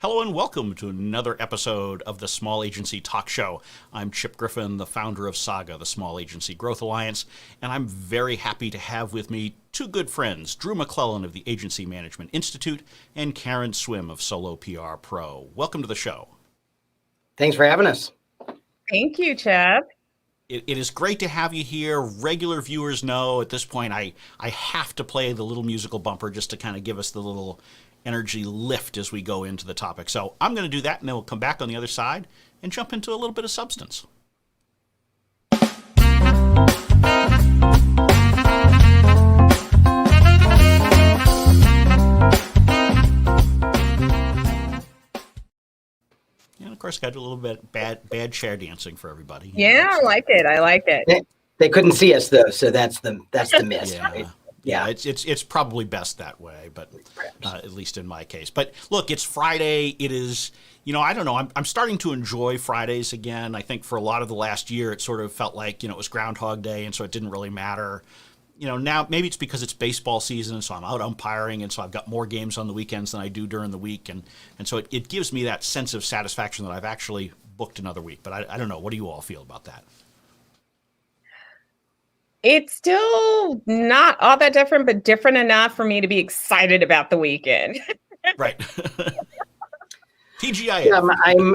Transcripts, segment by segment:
Hello and welcome to another episode of the Small Agency Talk Show. I'm Chip Griffin, the founder of Saga, the Small Agency Growth Alliance, and I'm very happy to have with me two good friends, Drew McLellan of the Agency Management Institute and Karen Swim of Solo PR Pro. Welcome to the show. Thanks for having us. Thank you, Chip. It is great to have you here. Regular viewers know at this point I have to play the little musical bumper just to kind of give us the little energy lift as we go into the topic. So I'm going to do that, and then we'll come back on the other side and jump into a little bit of substance. And of course, got to do a little bit bad chair dancing for everybody. Yeah, I like it. I like it. They couldn't see us though, so that's the miss. Yeah. Right? Yeah, it's probably best that way, but at least in my case. But look, it's Friday. It is, I don't know. I'm starting to enjoy Fridays again. I think for a lot of the last year, it sort of felt like, it was Groundhog Day, and so it didn't really matter. Now maybe it's because it's baseball season, so I'm out umpiring, and so I've got more games on the weekends than I do during the week, and so it gives me that sense of satisfaction that I've actually booked another week. But I don't know. What do you all feel about that? It's still not all that different, but different enough for me to be excited about the weekend. Right. TGIF. Yeah,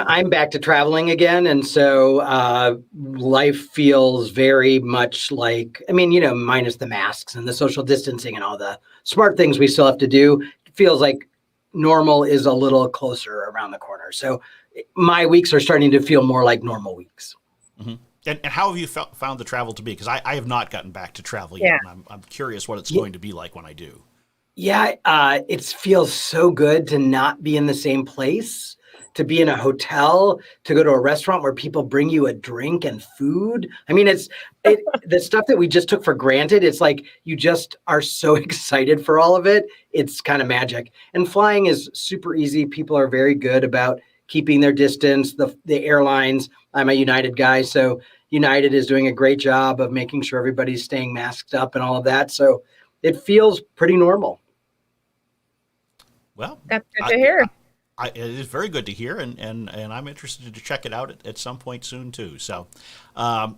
I'm back to traveling again, and so life feels very much like, minus the masks and the social distancing and all the smart things we still have to do. It feels like normal is a little closer around the corner. So my weeks are starting to feel more like normal weeks. Mm-hmm. And how have you found the travel to be? Because I have not gotten back to travel yet, and I'm curious what it's going to be like when I do. Yeah, it feels so good to not be in the same place, to be in a hotel, to go to a restaurant where people bring you a drink and food. I mean, the stuff that we just took for granted. It's like you just are so excited for all of it. It's kind of magic. And flying is super easy. People are very good about keeping their distance. The airlines, I'm a United guy, so United is doing a great job of making sure everybody's staying masked up and all of that. So it feels pretty normal. Well, that's good to hear. It is very good to hear, and I'm interested to check it out at some point soon too. So,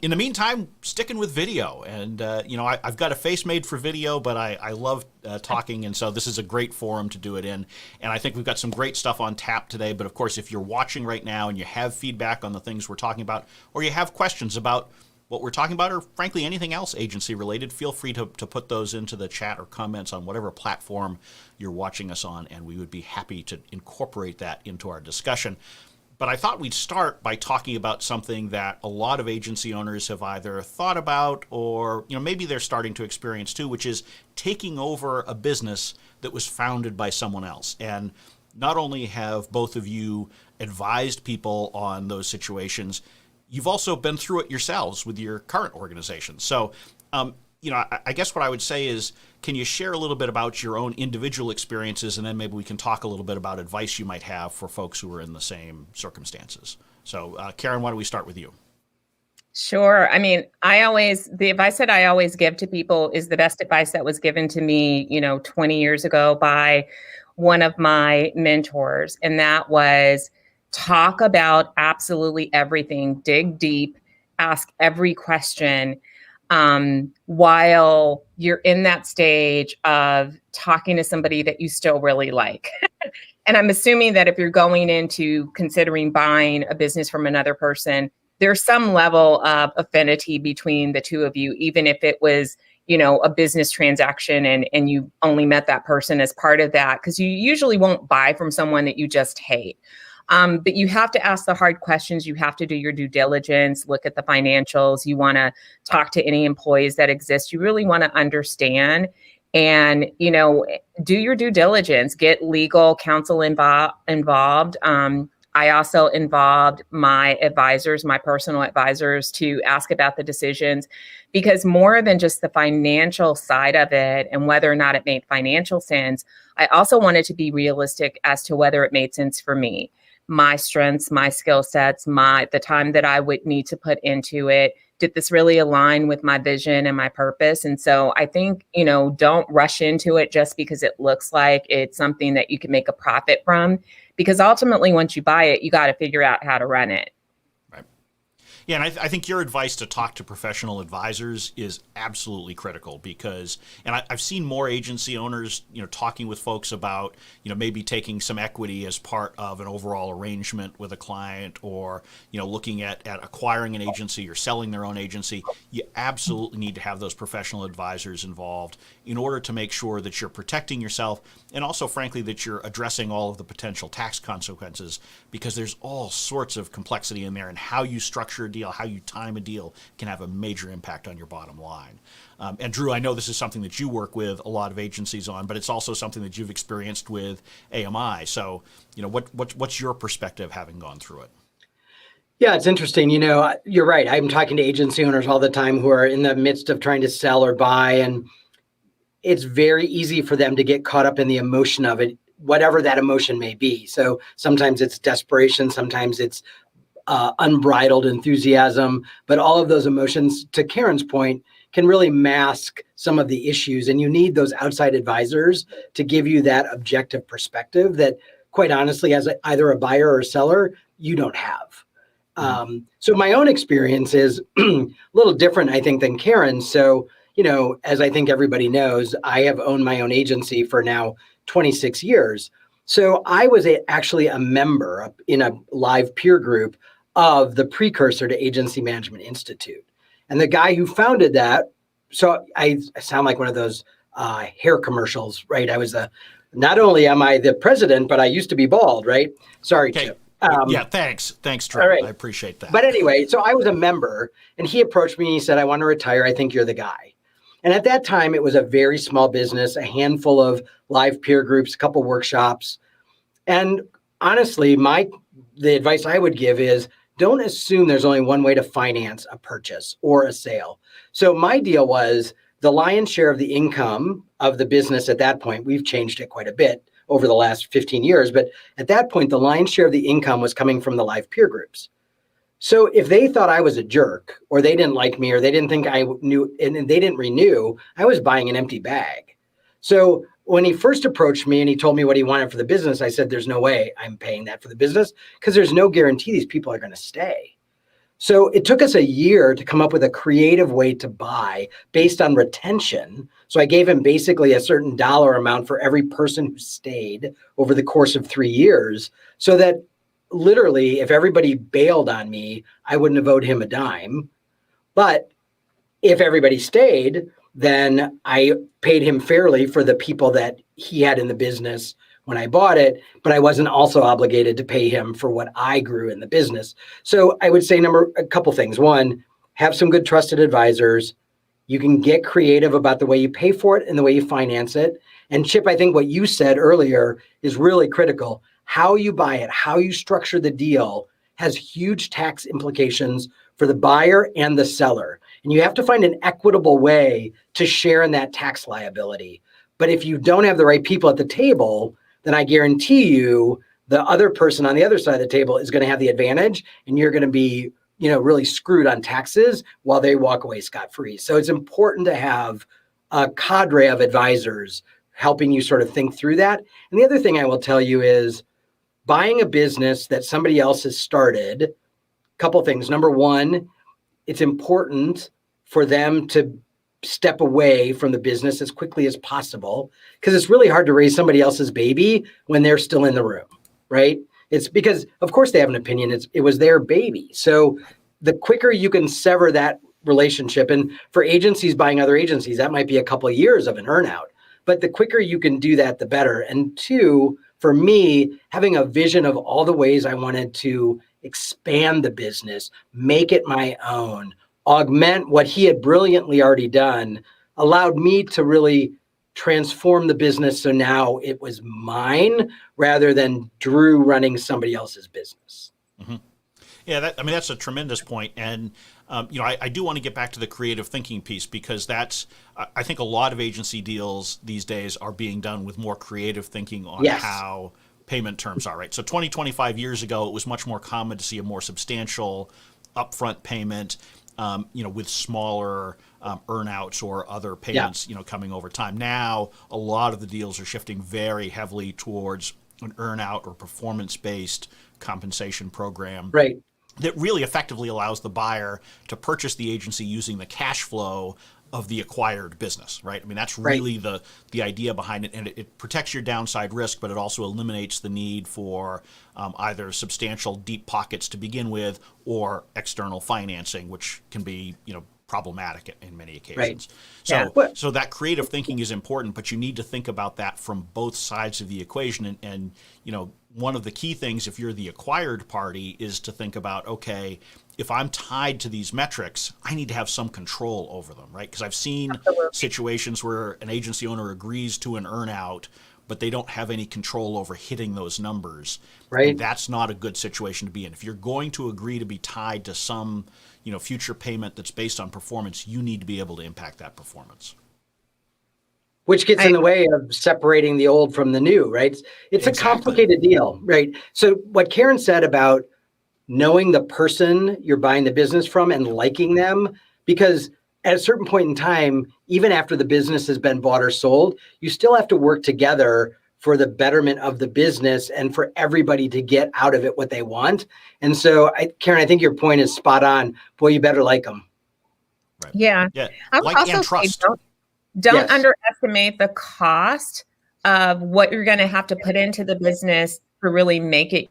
in the meantime, sticking with video, and I've got a face made for video, but I love talking, and so this is a great forum to do it in. And I think we've got some great stuff on tap today. But of course, if you're watching right now and you have feedback on the things we're talking about, or you have questions about what we're talking about, or frankly anything else agency related, feel free to put those into the chat or comments on whatever platform you're watching us on, and we would be happy to incorporate that into our discussion. But I thought we'd start by talking about something that a lot of agency owners have either thought about or maybe they're starting to experience too, which is taking over a business that was founded by someone else. And not only have both of you advised people on those situations, you've also been through it yourselves with your current organization. So, I guess what I would say is, can you share a little bit about your own individual experiences, and then maybe we can talk a little bit about advice you might have for folks who are in the same circumstances. So, Karen, why don't we start with you? Sure. I mean, the advice that I always give to people is the best advice that was given to me, 20 years ago by one of my mentors. And that was, talk about absolutely everything, dig deep, ask every question while you're in that stage of talking to somebody that you still really like. And I'm assuming that if you're going into considering buying a business from another person, there's some level of affinity between the two of you, even if it was, a business transaction and you only met that person as part of that, because you usually won't buy from someone that you just hate. But you have to ask the hard questions. You have to do your due diligence, look at the financials. You want to talk to any employees that exist. You really want to understand and, do your due diligence, get legal counsel involved. I also involved my advisors, my personal advisors, to ask about the decisions, because more than just the financial side of it and whether or not it made financial sense, I also wanted to be realistic as to whether it made sense for me. My strengths, my skill sets, the time that I would need to put into it. did this really align with my vision and my purpose? And so I think, don't rush into it just because it looks like it's something that you can make a profit from, because ultimately, once you buy it, you got to figure out how to run it. Yeah, and I think your advice to talk to professional advisors is absolutely critical because, and I've seen more agency owners, talking with folks about, maybe taking some equity as part of an overall arrangement with a client or, looking at acquiring an agency or selling their own agency. You absolutely need to have those professional advisors involved in order to make sure that you're protecting yourself and also, frankly, that you're addressing all of the potential tax consequences because there's all sorts of complexity in there and how you structure deal, how you time a deal can have a major impact on your bottom line. And Drew, I know this is something that you work with a lot of agencies on, but it's also something that you've experienced with AMI. So, what's your perspective having gone through it? Yeah, it's interesting. You're right. I'm talking to agency owners all the time who are in the midst of trying to sell or buy, and it's very easy for them to get caught up in the emotion of it, whatever that emotion may be. So sometimes it's desperation, sometimes it's unbridled enthusiasm, but all of those emotions, to Karen's point, can really mask some of the issues. And you need those outside advisors to give you that objective perspective that, quite honestly, as either a buyer or a seller, you don't have. So my own experience is a little different, I think, than Karen's. So, as I think everybody knows, I have owned my own agency for now 26 years. So I was actually a member in a live peer group of the precursor to Agency Management Institute. And the guy who founded that, so I sound like one of those hair commercials, right? Not only am I the president, but I used to be bald, right? Sorry, Okay. Chip. Yeah, thanks, Drew. All right. I appreciate that. But anyway, so I was a member and he approached me and he said, I want to retire. I think you're the guy. And at that time, it was a very small business, a handful of live peer groups, a couple workshops. And honestly, the advice I would give is don't assume there's only one way to finance a purchase or a sale. So my deal was the lion's share of the income of the business at that point, we've changed it quite a bit over the last 15 years, but at that point, the lion's share of the income was coming from the live peer groups. So if they thought I was a jerk or they didn't like me or they didn't think I knew and they didn't renew, I was buying an empty bag. So when he first approached me and he told me what he wanted for the business, I said, there's no way I'm paying that for the business because there's no guarantee these people are going to stay. So it took us a year to come up with a creative way to buy based on retention. So I gave him basically a certain dollar amount for every person who stayed over the course of 3 years so that literally if everybody bailed on me, I wouldn't have owed him a dime. But if everybody stayed, then I paid him fairly for the people that he had in the business when I bought it, but I wasn't also obligated to pay him for what I grew in the business. So I would say a couple things. One, have some good trusted advisors. You can get creative about the way you pay for it and the way you finance it. And Chip, I think what you said earlier is really critical. How you buy it, how you structure the deal has huge tax implications for the buyer and the seller. And you have to find an equitable way to share in that tax liability. But if you don't have the right people at the table, then I guarantee you the other person on the other side of the table is going to have the advantage and you're going to be, really screwed on taxes while they walk away scot-free. So it's important to have a cadre of advisors helping you sort of think through that. And the other thing I will tell you is buying a business that somebody else has started, a couple things. Number one, it's important for them to step away from the business as quickly as possible because it's really hard to raise somebody else's baby when they're still in the room, right? It's because, of course, they have an opinion. It was their baby. So the quicker you can sever that relationship, and for agencies buying other agencies, that might be a couple of years of an earnout. But the quicker you can do that, the better. And two, for me, having a vision of all the ways I wanted to expand the business, make it my own, augment what he had brilliantly already done, allowed me to really transform the business so now it was mine rather than Drew running somebody else's business. Mm-hmm. Yeah, that's a tremendous point. And, I do want to get back to the creative thinking piece because I think a lot of agency deals these days are being done with more creative thinking on how payment terms are, right? So 20, 25 years ago, it was much more common to see a more substantial upfront payment. with smaller earnouts or other payments, coming over time. Now, a lot of the deals are shifting very heavily towards an earnout or performance-based compensation program. Right. That really effectively allows the buyer to purchase the agency using the cash flow of the acquired business, right? I mean, that's really the idea behind it, and it protects your downside risk, but it also eliminates the need for either substantial deep pockets to begin with or external financing, which can be, problematic in many occasions. So that creative thinking is important, but you need to think about that from both sides of the equation. And one of the key things, if you're the acquired party, is to think about, okay, if I'm tied to these metrics, I need to have some control over them, right? Because I've seen situations where an agency owner agrees to an earnout, but they don't have any control over hitting those numbers. Right. And that's not a good situation to be in. If you're going to agree to be tied to some, future payment that's based on performance, you need to be able to impact that performance. Which gets in the way of separating the old from the new, right? It's a complicated deal, right? So what Karen said about knowing the person you're buying the business from and liking them, because at a certain point in time, even after the business has been bought or sold, you still have to work together for the betterment of the business and for everybody to get out of it what they want. And so, Karen, I think your point is spot on. Boy, you better like them. Right. Yeah. I would also and trust. Say don't underestimate the cost of what you're going to have to put into the business to really make it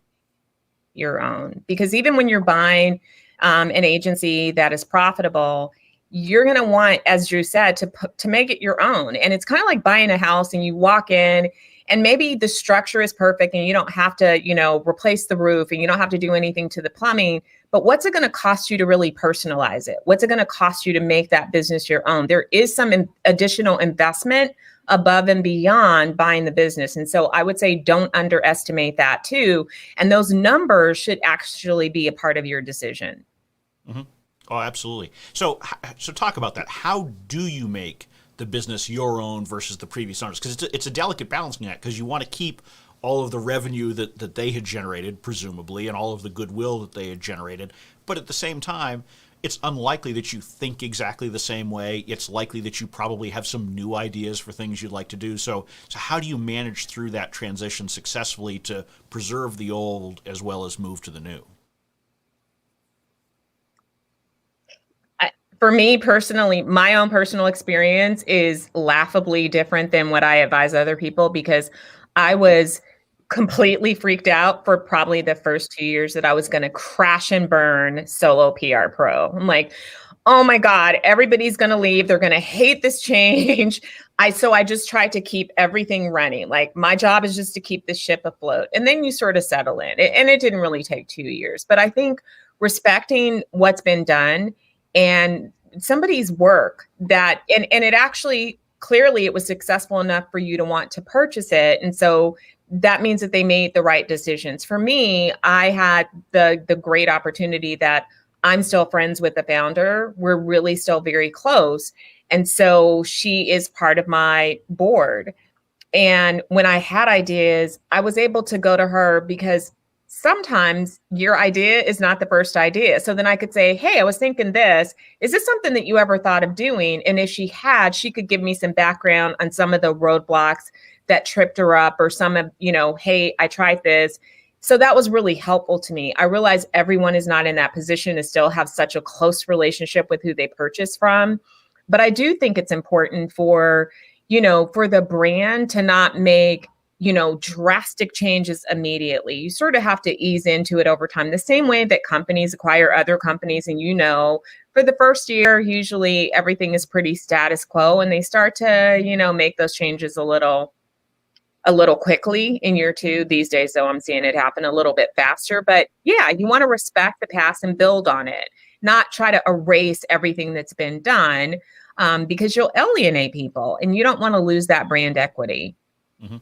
your own. Because even when you're buying an agency that is profitable, you're going to want, as Drew said, to make it your own. And it's kind of like buying a house and you walk in and maybe the structure is perfect and you don't have to, replace the roof and you don't have to do anything to the plumbing. But what's it going to cost you to really personalize it? What's it going to cost you to make that business your own? There is some additional investment above and beyond buying the business. And so I would say don't underestimate that too. And those numbers should actually be a part of your decision. Mm-hmm. Oh, absolutely. So talk about that. How do you make the business your own versus the previous owners? Because it's a delicate balancing act, because you want to keep all of the revenue that they had generated, presumably, and all of the goodwill that they had generated. But at the same time, it's unlikely that you think exactly the same way. It's likely that you probably have some new ideas for things you'd like to do. So how do you manage through that transition successfully to preserve the old as well as move to the new? For me personally, my own personal experience is laughably different than what I advise other people, because I was completely freaked out for probably the first 2 years that I was going to crash and burn solo PR pro. I'm like, oh my God, everybody's going to leave. They're going to hate this change. So I just tried to keep everything running. Like, my job is just to keep the ship afloat. And then you sort of settle in. And it didn't really take 2 years. But I think respecting what's been done and somebody's work and it actually, clearly it was successful enough for you to want to purchase it. And so that means that they made the right decisions. For me, I had the great opportunity that I'm still friends with the founder. We're really still very close. And so she is part of my board. And when I had ideas, I was able to go to her, because sometimes your idea is not the first idea. So then I could say, hey, I was thinking this. Is this something that you ever thought of doing? And if she had, she could give me some background on some of the roadblocks that tripped her up, or some of, hey, I tried this. So that was really helpful to me. I realized everyone is not in that position to still have such a close relationship with who they purchase from. But I do think it's important for the brand to not make drastic changes immediately. You sort of have to ease into it over time, the same way that companies acquire other companies. And for the first year, usually everything is pretty status quo, and they start to, make those changes a little quickly in year 2. These days, though, I'm seeing it happen a little bit faster. But yeah, you want to respect the past and build on it, not try to erase everything that's been done, because you'll alienate people and you don't want to lose that brand equity. Mm-hmm.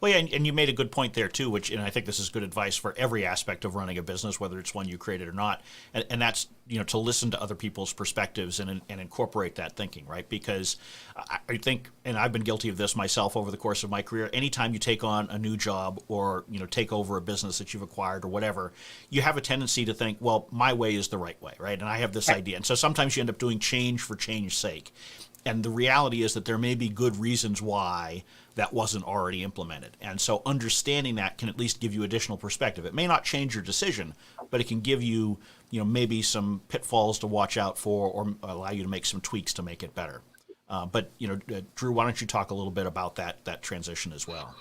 Well, yeah, and you made a good point there too, and I think this is good advice for every aspect of running a business, whether it's one you created or not, and that's to listen to other people's perspectives and incorporate that thinking, right? Because I think, and I've been guilty of this myself over the course of my career. Anytime you take on a new job or take over a business that you've acquired or whatever, you have a tendency to think, well, my way is the right way, right? And I have this idea, and so sometimes you end up doing change for change's sake. And the reality is that there may be good reasons why that wasn't already implemented. And so understanding that can at least give you additional perspective. It may not change your decision, but it can give you, maybe some pitfalls to watch out for or allow you to make some tweaks to make it better. But Drew, why don't you talk a little bit about that transition as well?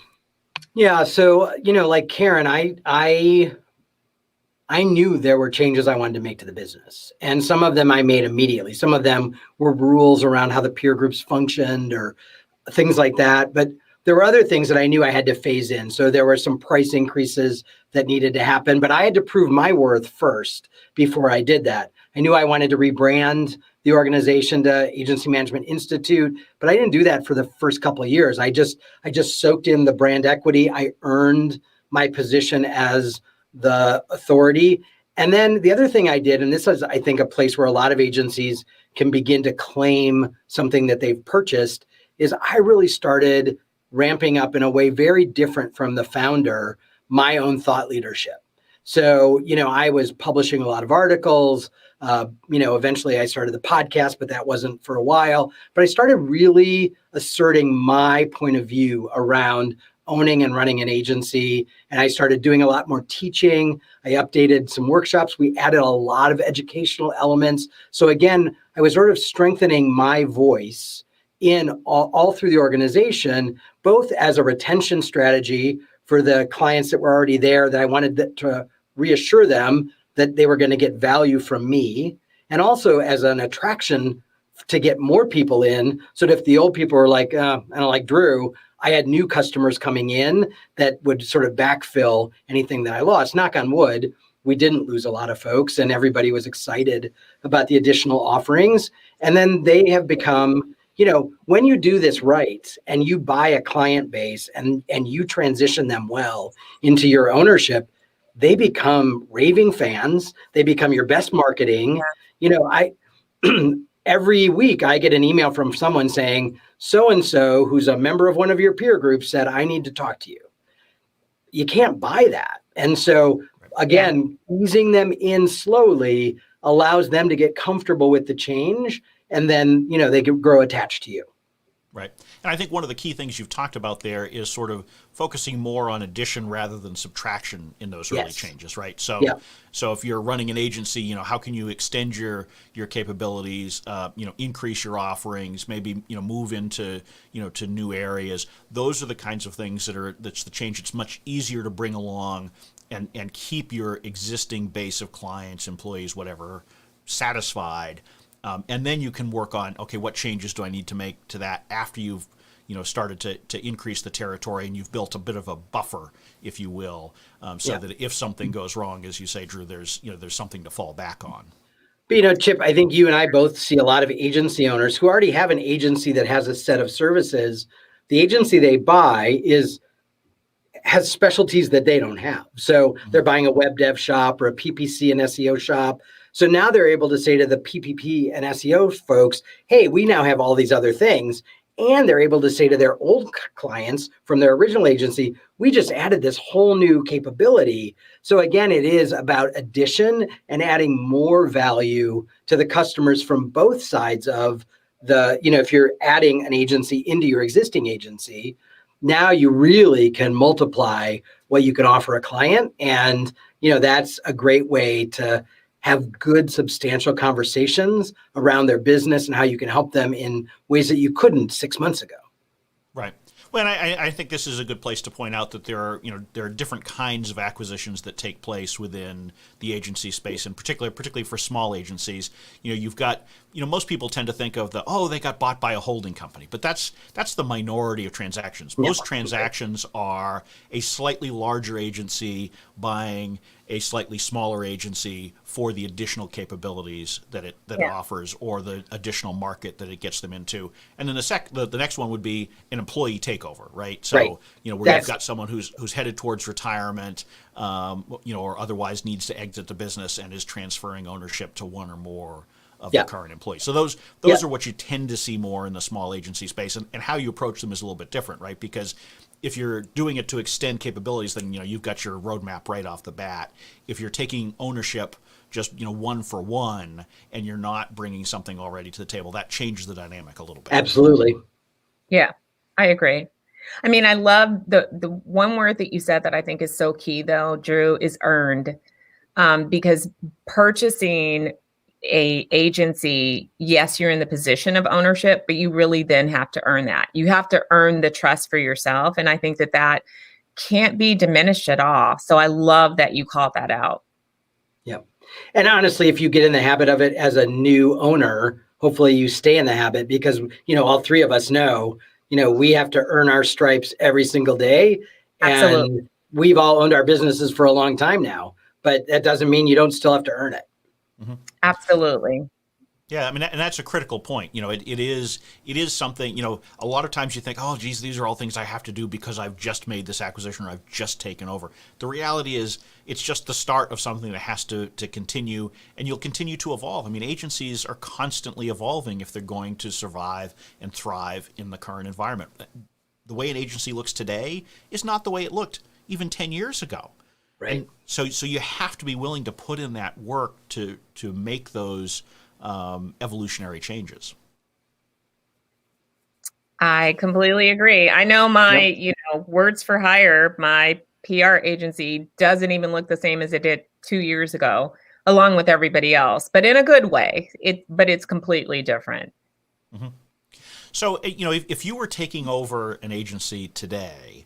Yeah. So, like Karen, I knew there were changes I wanted to make to the business, and some of them I made immediately. Some of them were rules around how the peer groups functioned or things like that. But there were other things that I knew I had to phase in. So there were some price increases that needed to happen, but I had to prove my worth first before I did that. I knew I wanted to rebrand the organization to Agency Management Institute, but I didn't do that for the first couple of years. I just soaked in the brand equity. I earned my position as the authority. And then the other thing I did, and this is, I think, a place where a lot of agencies can begin to claim something that they've purchased, is I really started ramping up in a way very different from the founder, my own thought leadership. So, I was publishing a lot of articles. Eventually I started the podcast, but that wasn't for a while. But I started really asserting my point of view around owning and running an agency. And I started doing a lot more teaching. I updated some workshops. We added a lot of educational elements. So again, I was sort of strengthening my voice in all through the organization, both as a retention strategy for the clients that were already there, that I wanted to reassure them that they were going to get value from me, and also as an attraction to get more people in. So that if the old people were like, I don't like Drew, I had new customers coming in that would sort of backfill anything that I lost. Knock on wood, we didn't lose a lot of folks, and everybody was excited about the additional offerings. And then they have become, when you do this right and you buy a client base and you transition them well into your ownership, they become raving fans. They become your best marketing. Yeah. Every week I get an email from someone saying, so-and-so, who's a member of one of your peer groups, said, I need to talk to you. You can't buy that. And so again, easing them in slowly allows them to get comfortable with the change. And then, they can grow attached to you. Right. And I think one of the key things you've talked about there is sort of focusing more on addition rather than subtraction in those early changes, right? So, so if you're running an agency, how can you extend your capabilities, increase your offerings, maybe, move into, to new areas. Those are the kinds of things that's the change. It's much easier to bring along and keep your existing base of clients, employees, whatever, satisfied. And then you can work on, okay, what changes do I need to make to that after you've, started to increase the territory and you've built a bit of a buffer, if you will, that if something goes wrong, as you say, Drew, there's something to fall back on. But, Chip, I think you and I both see a lot of agency owners who already have an agency that has a set of services. The agency they buy has specialties that they don't have. So they're buying a web dev shop or a PPC and SEO shop. So now they're able to say to the PPP and SEO folks, hey, we now have all these other things. And they're able to say to their old clients from their original agency, we just added this whole new capability. So again, it is about addition and adding more value to the customers from both sides of the, if you're adding an agency into your existing agency, now you really can multiply what you can offer a client. And, that's a great way to have good, substantial conversations around their business and how you can help them in ways that you couldn't 6 months ago. Right. Well, and I think this is a good place to point out that there are different kinds of acquisitions that take place within the agency space, and particularly for small agencies. You've got, most people tend to think of they got bought by a holding company, but that's the minority of transactions. Most transactions are a slightly larger agency buying a slightly smaller agency for the additional capabilities that it offers, or the additional market that it gets them into. And then the next one would be an employee takeover, right? So Right. Where you've got someone who's headed towards retirement, or otherwise needs to exit the business and is transferring ownership to one or more of the current employees. So those are what you tend to see more in the small agency space, and how you approach them is a little bit different, right? Because if you're doing it to extend capabilities, then you've got your roadmap right off the bat. If you're taking ownership just one for one, and you're not bringing something already to the table, that changes the dynamic a little bit. Absolutely. Yeah, I agree. I mean, I love the one word that you said that I think is so key, though, Drew, is earned. Because purchasing a agency, yes, you're in the position of ownership, but you really then have to earn that. You have to earn the trust for yourself. And I think that can't be diminished at all. So I love that you called that out. Yep. And honestly, if you get in the habit of it as a new owner, hopefully you stay in the habit, because, all three of us know, we have to earn our stripes every single day. Absolutely. And we've all owned our businesses for a long time now, but that doesn't mean you don't still have to earn it. Mm-hmm. Absolutely. Yeah, I mean, and that's a critical point. It is something. A lot of times you think, oh, geez, these are all things I have to do because I've just made this acquisition or I've just taken over. The reality is, it's just the start of something that has to continue, and you'll continue to evolve. I mean, agencies are constantly evolving if they're going to survive and thrive in the current environment. The way an agency looks today is not the way it looked even 10 years ago. Right. And so you have to be willing to put in that work to make those evolutionary changes. I completely agree. I know my, Words for Hire, my PR agency doesn't even look the same as it did 2 years ago, along with everybody else, but in a good way. But it's completely different. Mm-hmm. So, if you were taking over an agency today,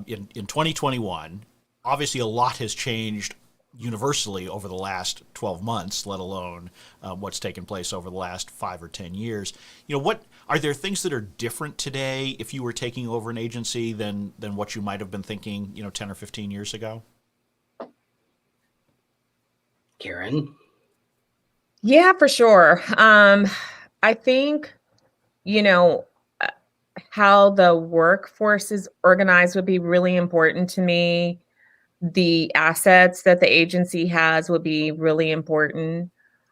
in 2021, obviously a lot has changed universally over the last 12 months, let alone what's taken place over the last 5 or 10 years. What are there things that are different today if you were taking over an agency than what you might have been thinking, 10 or 15 years ago? Karen? Yeah, for sure. I think, how the workforce is organized would be really important to me. The assets that the agency has would be really important.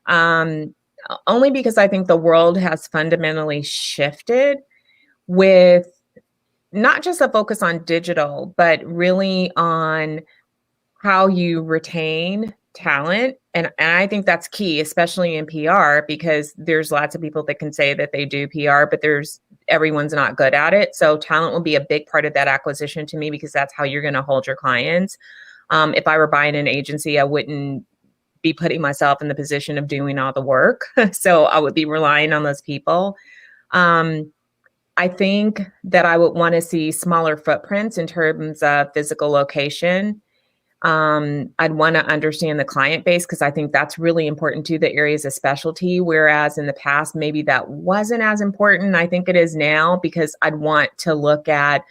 Only because I think the world has fundamentally shifted, with not just a focus on digital, but really on how you retain talent. And I think that's key, especially in PR, because there's lots of people that can say that they do PR, but everyone's not good at it. So talent will be a big part of that acquisition to me, because that's how you're going to hold your clients. If I were buying an agency, I wouldn't be putting myself in the position of doing all the work. So I would be relying on those people. I think that I would want to see smaller footprints in terms of physical location. I'd want to understand the client base, because I think that's really important to the areas of specialty. Whereas in the past, maybe that wasn't as important. I think it is now, because I'd want to look at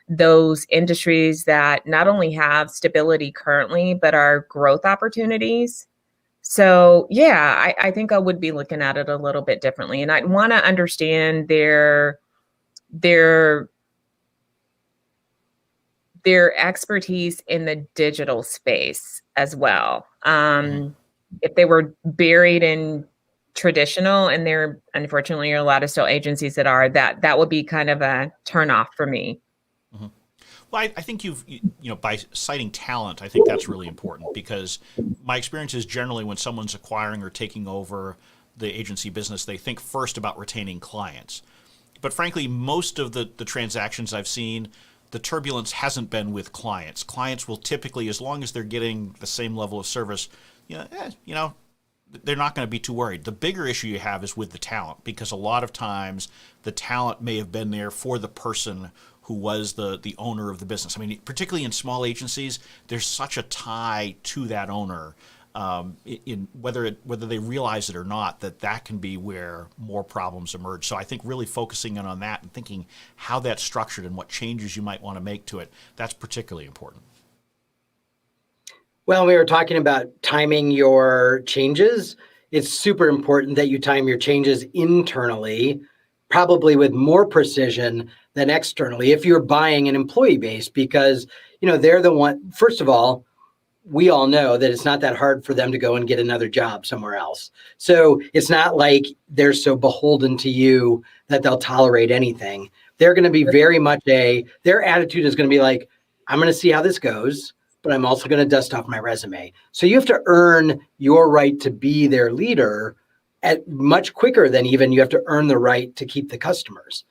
those industries that not only have stability currently, but are growth opportunities. So yeah, I think I would be looking at it a little bit differently, and I'd want to understand their expertise in the digital space as well. If they were buried in traditional, and there unfortunately are a lot of still agencies that are, that would be kind of a turnoff for me. Mm-hmm. Well, I think by citing talent, I think that's really important, because my experience is generally when someone's acquiring or taking over the agency business, they think first about retaining clients. But frankly, most of the transactions I've seen, the turbulence hasn't been with clients. Clients will typically, as long as they're getting the same level of service, they're not going to be too worried. The bigger issue you have is with the talent, because a lot of times the talent may have been there for the person who was the owner of the business. I mean, particularly in small agencies, there's such a tie to that owner, in whether they realize it or not, that can be where more problems emerge. So I think really focusing in on that and thinking how that's structured and what changes you might want to make to it, that's particularly important. Well, we were talking about timing your changes. It's super important that you time your changes internally, probably with more precision than externally if you're buying an employee base, because they're the one. First of all, we all know that it's not that hard for them to go and get another job somewhere else. So it's not like they're so beholden to you that they'll tolerate anything. They're going to be very much their attitude is going to be like, I'm going to see how this goes, but I'm also going to dust off my resume. So you have to earn your right to be their leader at much quicker than even you have to earn the right to keep the customers.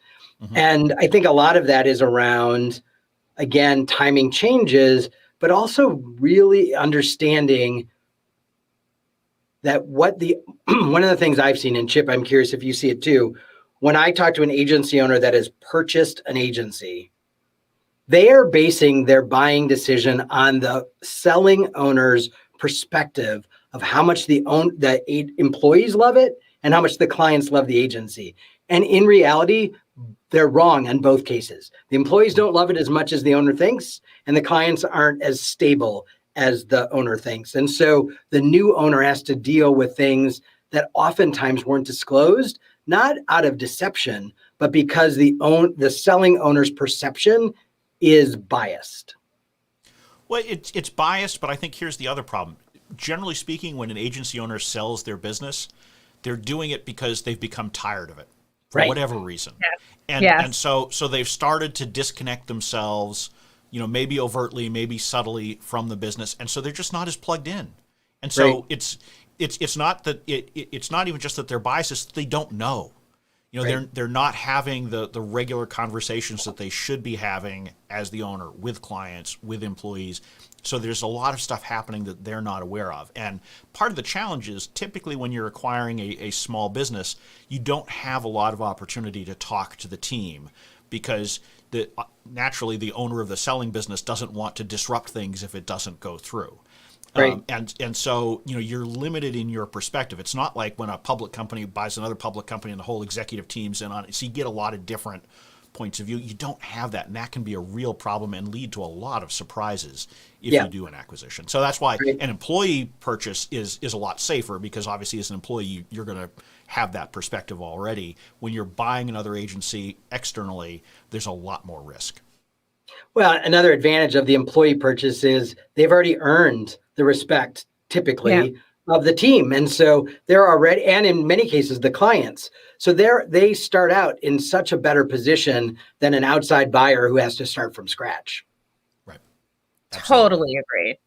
Mm-hmm. And I think a lot of that is around, again, timing changes, but also really understanding that one of the things I've seen, and Chip, I'm curious if you see it too, when I talk to an agency owner that has purchased an agency, they are basing their buying decision on the selling owner's perspective of how much the employees love it and how much the clients love the agency. And in reality, they're wrong in both cases. The employees don't love it as much as the owner thinks, and the clients aren't as stable as the owner thinks. And so the new owner has to deal with things that oftentimes weren't disclosed, not out of deception, but because the selling owner's perception is biased. Well, it's biased, but I think here's the other problem. Generally speaking, when an agency owner sells their business, they're doing it because they've become tired of it for whatever reason. Yeah. And so they've started to disconnect themselves, maybe overtly, maybe subtly from the business, and so they're just not as plugged in. And so it's not that it's not even just that they're biased; it's that they don't know. They're not having the regular conversations that they should be having as the owner with clients, with employees. So there's a lot of stuff happening that they're not aware of. And part of the challenge is typically when you're acquiring a small business, you don't have a lot of opportunity to talk to the team because naturally the owner of the selling business doesn't want to disrupt things if it doesn't go through. Right. And so, you're limited in your perspective. It's not like when a public company buys another public company and the whole executive team's in on it. So you get a lot of different points of view. You don't have that, and that can be a real problem and lead to a lot of surprises if you do an acquisition. So that's why an employee purchase is a lot safer, because obviously as an employee, you're going to have that perspective already. When you're buying another agency externally, there's a lot more risk. Well, another advantage of the employee purchase is they've already earned the respect, typically, of the team. And so they're already, and in many cases, the clients. So they start out in such a better position than an outside buyer who has to start from scratch. Right. Absolutely. Totally agree.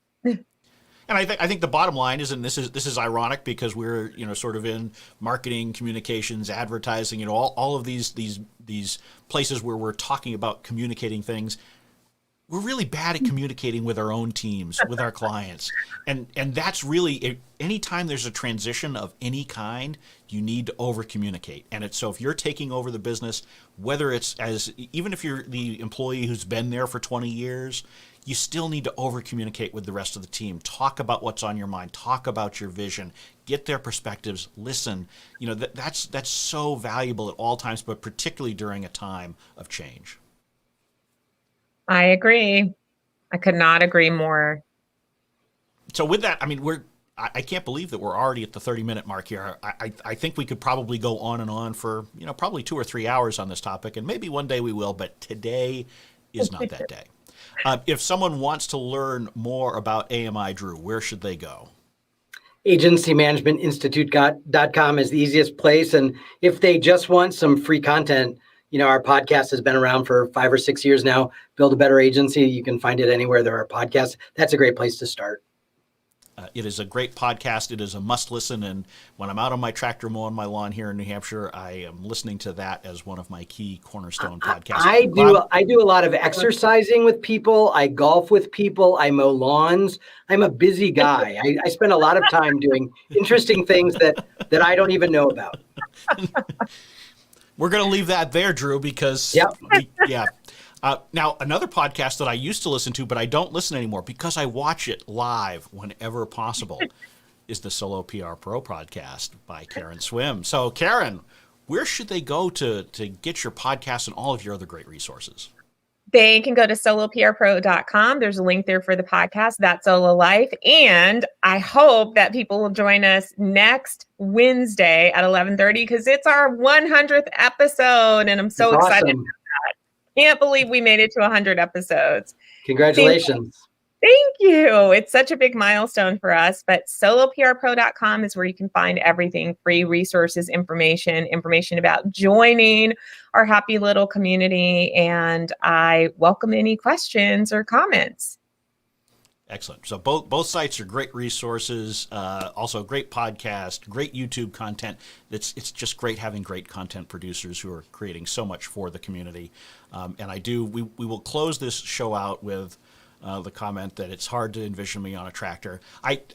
And I think the bottom line is, and this is ironic because we're sort of in marketing, communications, advertising, all of these places where we're talking about communicating things. We're really bad at communicating with our own teams, with our clients, and that's really anytime there's a transition of any kind, you need to over communicate. And so if you're taking over the business, whether it's even if you're the employee who's been there for 20 years. You still need to over-communicate with the rest of the team. Talk about what's on your mind. Talk about your vision. Get their perspectives. Listen. That's so valuable at all times, but particularly during a time of change. I agree. I could not agree more. So with that, I can't believe that we're already at the 30-minute mark here. I think we could probably go on and on for probably 2 or 3 hours on this topic, and maybe one day we will, but today is not that day. If someone wants to learn more about AMI, Drew, where should they go? agencymanagementinstitute.com is the easiest place. And if they just want some free content, our podcast has been around for 5 or 6 years now. Build a Better Agency. You can find it anywhere there are podcasts. That's a great place to start. It is a great podcast. It is a must listen. And when I'm out on my tractor mowing my lawn here in New Hampshire, I am listening to that as one of my key cornerstone podcasts. I do a lot of exercising with people. I golf with people. I mow lawns. I'm a busy guy. I spend a lot of time doing interesting things that I don't even know about. We're going to leave that there, Drew, because now, another podcast that I used to listen to, but I don't listen anymore because I watch it live whenever possible, is the Solo PR Pro podcast by Karen Swim. So, Karen, where should they go to get your podcast and all of your other great resources? They can go to soloprpro.com. There's a link there for the podcast, That Solo Life. And I hope that people will join us next Wednesday at 11:30 because it's our 100th episode. And I'm so excited. Awesome. Can't believe we made it to 100 episodes. Congratulations. Thank you. It's such a big milestone for us, but soloprpro.com is where you can find everything, free resources, information about joining our happy little community. And I welcome any questions or comments. Excellent. So both sites are great resources, also great podcast, great YouTube content. It's just great having great content producers who are creating so much for the community. And we will close this show out with the comment that it's hard to envision me on a tractor.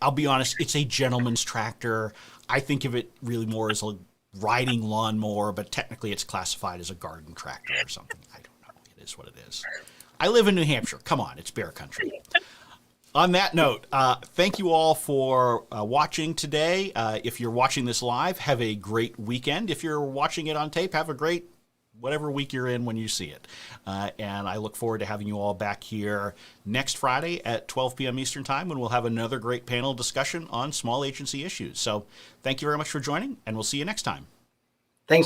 I'll be honest, it's a gentleman's tractor. I think of it really more as a riding lawnmower, but technically it's classified as a garden tractor or something. I don't know. It is what it is. I live in New Hampshire. Come on, it's bear country. On that note, thank you all for watching today. If you're watching this live, have a great weekend. If you're watching it on tape, have a great whatever week you're in when you see it. And I look forward to having you all back here next Friday at 12 p.m. Eastern Time when we'll have another great panel discussion on small agency issues. So thank you very much for joining, and we'll see you next time.